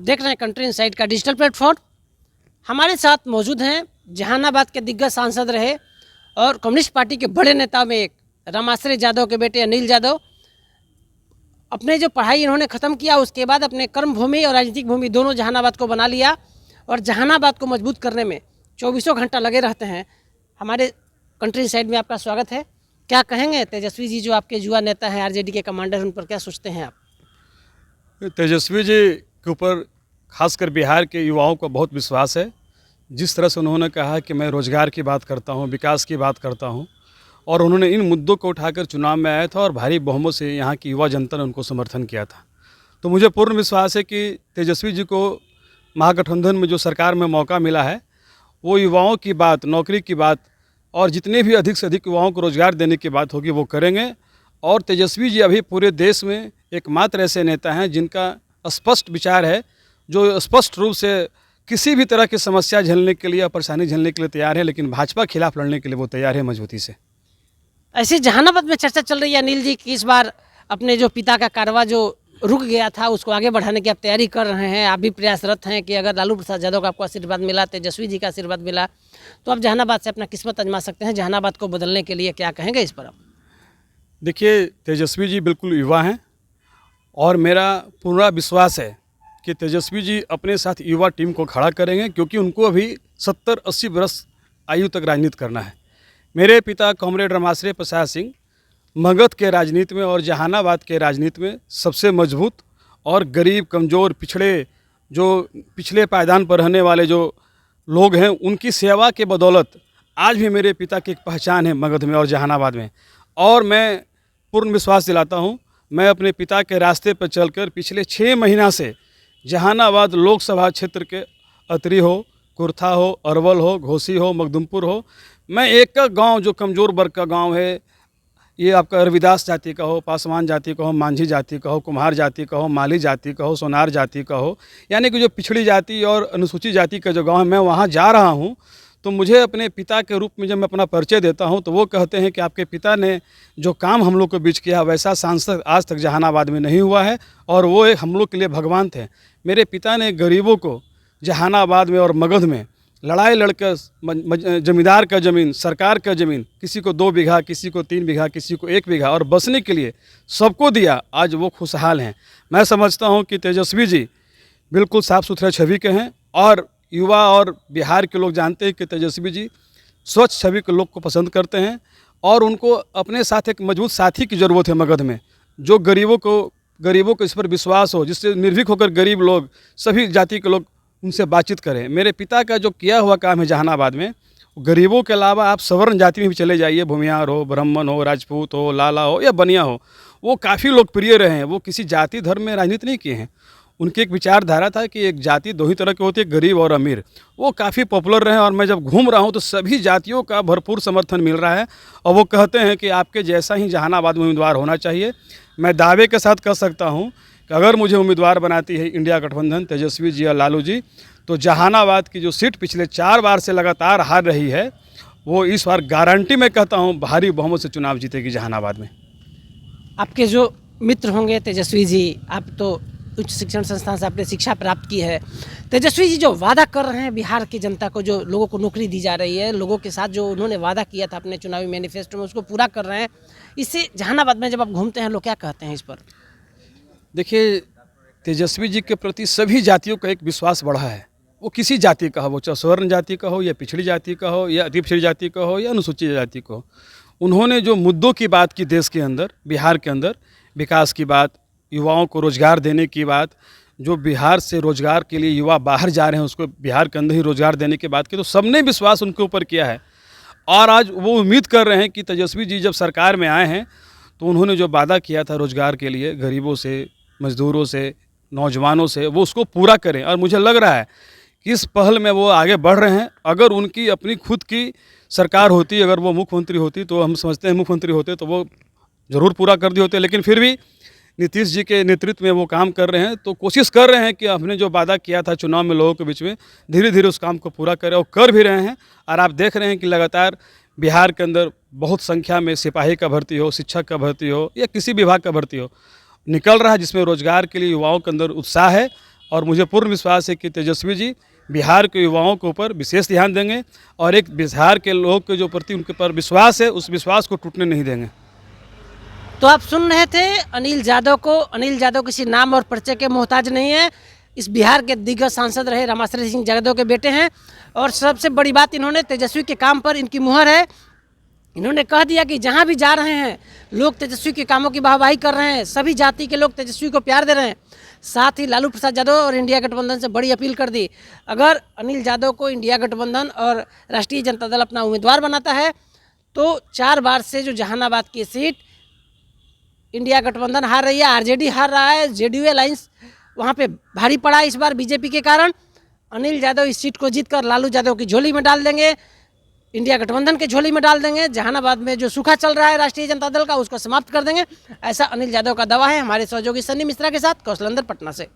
देख रहे हैं कंट्री इनसाइड का डिजिटल प्लेटफॉर्म। हमारे साथ मौजूद हैं जहानाबाद के दिग्गज सांसद रहे और कम्युनिस्ट पार्टी के बड़े नेता में एक रामाश्रय यादव के बेटे अनिल यादव। अपने जो पढ़ाई इन्होंने ख़त्म किया उसके बाद अपने कर्म भूमि और राजनीतिक भूमि दोनों जहानाबाद को बना लिया और जहानाबाद को मजबूत करने में 24 घंटा लगे रहते हैं। हमारे कंट्री इनसाइड में आपका स्वागत है। क्या कहेंगे तेजस्वी जी जो आपके युवा नेता हैं, आरजेडी के कमांडर, उन पर क्या सोचते हैं आप? तेजस्वी जी के ऊपर खासकर बिहार के युवाओं को बहुत विश्वास है। जिस तरह से उन्होंने कहा कि मैं रोज़गार की बात करता हूं, विकास की बात करता हूं, और उन्होंने इन मुद्दों को उठाकर चुनाव में आया था और भारी बहुमत से यहाँ की युवा जनता ने उनको समर्थन किया था। तो मुझे पूर्ण विश्वास है कि तेजस्वी जी को महागठबंधन में जो सरकार में मौका मिला है वो युवाओं की बात, नौकरी की बात और जितने भी अधिक से अधिक युवाओं को रोज़गार देने की बात होगी वो करेंगे। और तेजस्वी जी अभी पूरे देश में एकमात्र ऐसे नेता हैं जिनका स्पष्ट विचार है, जो स्पष्ट रूप से किसी भी तरह की समस्या झेलने के लिए या परेशानी झेलने के लिए तैयार है, लेकिन भाजपा के खिलाफ लड़ने के लिए वो तैयार है मजबूती से। ऐसे जहानाबाद में चर्चा चल रही है अनिल जी कि इस बार अपने जो पिता का कारवा जो रुक गया था उसको आगे बढ़ाने की आप तैयारी कर रहे हैं। आप भी प्रयासरत हैं कि अगर लालू प्रसाद यादव का आपको आशीर्वाद मिला, तेजस्वी जी का आशीर्वाद मिला, तो आप जहानाबाद से अपना किस्मत आजमा सकते हैं। जहानाबाद को बदलने के लिए क्या कहेंगे इस पर आप? देखिए, तेजस्वी जी बिल्कुल युवा हैं और मेरा पूरा विश्वास है कि तेजस्वी जी अपने साथ युवा टीम को खड़ा करेंगे, क्योंकि उनको अभी 70-80 वर्ष आयु तक राजनीति करना है। मेरे पिता कॉमरेड रामाश्रय प्रसाद सिंह मगध के राजनीति में और जहानाबाद के राजनीति में सबसे मजबूत और गरीब, कमज़ोर, पिछड़े, जो पिछले पायदान पर रहने वाले जो लोग हैं, उनकी सेवा के बदौलत आज भी मेरे पिता की एक पहचान है मगध में और जहानाबाद में। और मैं पूर्ण विश्वास दिलाता हूँ, मैं अपने पिता के रास्ते पर चलकर पिछले 6 महीना से जहानाबाद लोकसभा क्षेत्र के अतरी हो, कुर्था हो, अरवल हो, घोसी हो, मखदुमपुर हो, मैं एक गांव जो कमज़ोर वर्ग का गांव है, ये आपका रविदास जाति का हो, पासवान जाति का हो, मांझी जाति का हो, कुम्हार जाति का हो, माली जाति का हो, सोनार जाति का हो, यानी कि जो पिछड़ी जाति और अनुसूचित जाति का जो गांव है, मैं वहाँ जा रहा हूँ। तो मुझे अपने पिता के रूप में जब मैं अपना परिचय देता हूँ तो वो कहते हैं कि आपके पिता ने जो काम हम लोग के बीच किया वैसा सांसद आज तक जहानाबाद में नहीं हुआ है, और वो एक हम लोग के लिए भगवान थे। मेरे पिता ने गरीबों को जहानाबाद में और मगध में लड़ाई लड़कर जमींदार का ज़मीन, सरकार का ज़मीन, किसी को 2 बीघा, किसी को 3 बीघा, किसी को 1 बीघा, और बसने के लिए सबको दिया। आज वो खुशहाल हैं। मैं समझता हूँ कि तेजस्वी जी बिल्कुल साफ़ सुथरा छवि के हैं और युवा और बिहार के लोग जानते हैं कि तेजस्वी जी स्वच्छ छवि के लोग को पसंद करते हैं और उनको अपने साथ एक मजबूत साथी की ज़रूरत है मगध में, जो गरीबों को इस पर विश्वास हो, जिससे निर्भीक होकर गरीब लोग, सभी जाति के लोग उनसे बातचीत करें। मेरे पिता का जो किया हुआ काम है जहानाबाद में, गरीबों के अलावा आप सवर्ण जाति में भी चले जाइए, भूमिहार हो, ब्राह्मण हो, राजपूत हो, लाला हो या बनिया हो, वो काफ़ी लोकप्रिय रहे हैं। वो किसी जाति धर्म में राजनीति नहीं किए हैं। उनकी एक विचारधारा था कि एक जाति 2 ही तरह की होती है, गरीब और अमीर। वो काफ़ी पॉपुलर रहे और मैं जब घूम रहा हूँ तो सभी जातियों का भरपूर समर्थन मिल रहा है और वो कहते हैं कि आपके जैसा ही जहानाबाद में उम्मीदवार होना चाहिए। मैं दावे के साथ कह सकता हूँ कि अगर मुझे उम्मीदवार बनाती है इंडिया गठबंधन, तेजस्वी जी या लालू जी, तो जहानाबाद की जो सीट पिछले 4 बार से लगातार हार रही है, वो इस बार गारंटी मैं कहता हूँ भारी बहुमत से चुनाव जीतेगी जहानाबाद में। आपके जो मित्र होंगे तेजस्वी जी, आप तो उच्च शिक्षण संस्थान से आपने शिक्षा प्राप्त की है। तेजस्वी जी जो वादा कर रहे हैं बिहार की जनता को, जो लोगों को नौकरी दी जा रही है, लोगों के साथ जो उन्होंने वादा किया था अपने चुनावी मैनिफेस्टो में, उसको पूरा कर रहे हैं। इससे जहानाबाद में जब आप घूमते हैं लोग क्या कहते हैं इस पर? देखिए, तेजस्वी जी के प्रति सभी जातियों का एक विश्वास बढ़ा है। वो किसी जाति का हो, वो चाहे स्वर्ण जाति का हो या पिछड़ी जाति का हो या अति पिछड़ी जाति का हो या अनुसूचित जाति का हो, उन्होंने जो मुद्दों की बात की देश के अंदर, बिहार के अंदर, विकास की बात, युवाओं को रोज़गार देने की बात, जो बिहार से रोज़गार के लिए युवा बाहर जा रहे हैं उसको बिहार के अंदर ही रोज़गार देने की बात की, तो सबने विश्वास उनके ऊपर किया है। और आज वो उम्मीद कर रहे हैं कि तेजस्वी जी जब सरकार में आए हैं तो उन्होंने जो वादा किया था रोज़गार के लिए, गरीबों से, मजदूरों से, नौजवानों से, वो उसको पूरा करें। और मुझे लग रहा है कि इस पहल में वो आगे बढ़ रहे हैं। अगर उनकी अपनी खुद की सरकार होती, अगर वो मुख्यमंत्री होती, तो हम समझते हैं मुख्यमंत्री होते तो वो ज़रूर पूरा कर दिए होते, लेकिन फिर भी नीतीश जी के नेतृत्व में वो काम कर रहे हैं। तो कोशिश कर रहे हैं कि हमने जो वादा किया था चुनाव में लोगों के बीच में, धीरे धीरे उस काम को पूरा करें, और कर भी रहे हैं। और आप देख रहे हैं कि लगातार बिहार के अंदर बहुत संख्या में सिपाही का भर्ती हो, शिक्षक का भर्ती हो या किसी विभाग का भर्ती हो, निकल रहा है, जिसमें रोज़गार के लिए युवाओं के अंदर उत्साह है और मुझे पूर्ण विश्वास है कि तेजस्वी जी बिहार के युवाओं के ऊपर विशेष ध्यान देंगे और एक बिहार के लोग के जो प्रति उनके पर विश्वास है उस विश्वास को टूटने नहीं देंगे। तो आप सुन रहे थे अनिल यादव को। अनिल यादव किसी नाम और परिचय के मोहताज नहीं है। इस बिहार के दिग्गज सांसद रहे रामाश्रय सिंह यादव के बेटे हैं और सबसे बड़ी बात, इन्होंने तेजस्वी के काम पर इनकी मुहर है। इन्होंने कह दिया कि जहाँ भी जा रहे हैं लोग तेजस्वी के कामों की वाहवाही कर रहे हैं, सभी जाति के लोग तेजस्वी को प्यार दे रहे हैं। साथ ही लालू प्रसाद यादव और इंडिया गठबंधन से बड़ी अपील कर दी, अगर अनिल यादव को इंडिया गठबंधन और राष्ट्रीय जनता दल अपना उम्मीदवार बनाता है तो 4 बार से जो जहानाबाद की सीट इंडिया गठबंधन हार रही है, आरजेडी हार रहा है, जेडीयू अलायंस वहाँ पे भारी पड़ा है इस बार बीजेपी के कारण। अनिल यादव इस सीट को जीतकर लालू यादव की झोली में डाल देंगे, इंडिया गठबंधन के झोली में डाल देंगे। जहानाबाद में जो सूखा चल रहा है राष्ट्रीय जनता दल का उसको समाप्त कर देंगे, ऐसा अनिल यादव का दावा है। हमारे सहयोगी सन्नी मिश्रा के साथ कौशलेंद्र, पटना से।